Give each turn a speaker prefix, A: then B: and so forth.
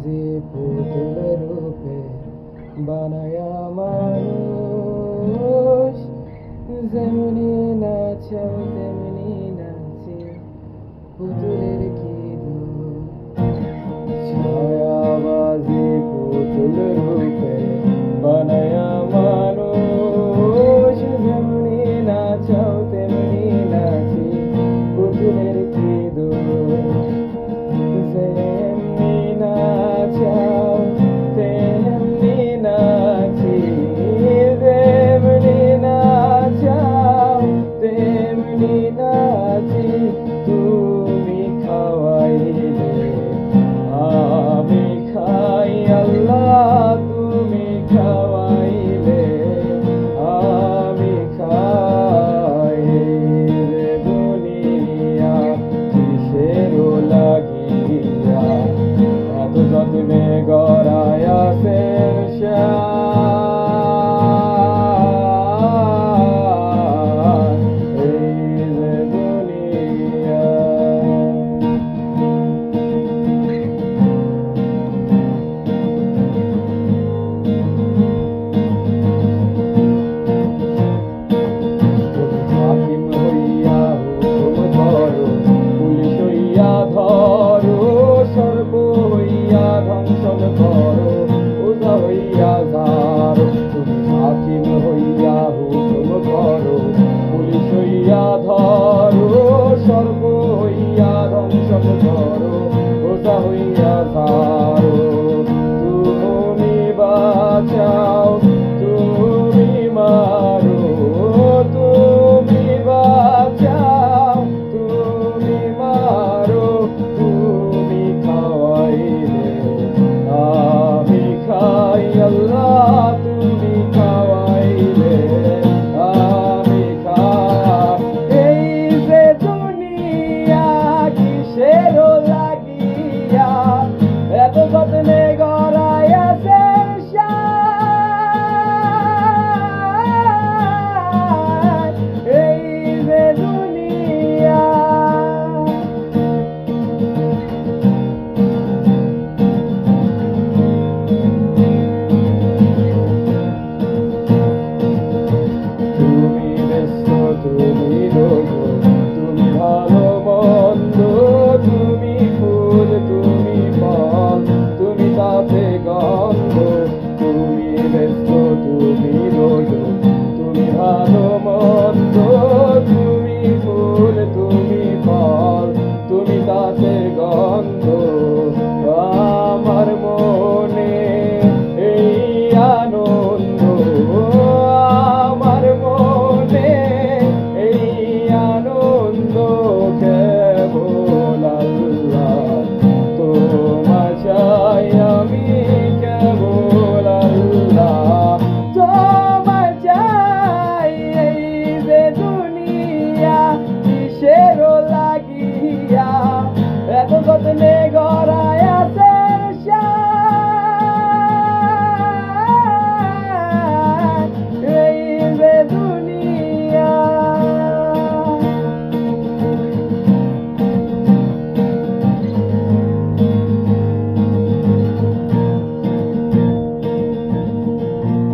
A: বাজে পুতুল রূপে বানায়া মানুষ, যেমনি নাচাও তেমনি নাচে পুতুলের কি দোষ। ছায়া বাজে পুতুল রূপে বানায়া মানুষ, যেমনি নাচাও তেমনি নাচে পুতুলের কি দোষ। যেমনি নাচাও তেমনি নাচি, যেমনি নাচাও তেমনি নাচি, তুমি খাওয়াইলে আমি খাই আল্লাহ, তুমি খাওয়াইলে আমি খাই। রে দুনিয়া কিসেরও লাগিয়া এত যত্নে গড়ায় আছেন শান, এই যে দুনিয়া। হাকিম হইয়া হুকুম করো, পুলিশ হইয়া ধরো, সর্ব হইয়া ধ্বংসন করো, ওঝা হইয়া ঝাড়ো। তুমি হাকিম হইয়া হুকুম করো, পুলিশ হইয়া ধরো, সর্ব হইয়া ধ্বংসন করো, ওঝা হইয়া ঝাড়ো।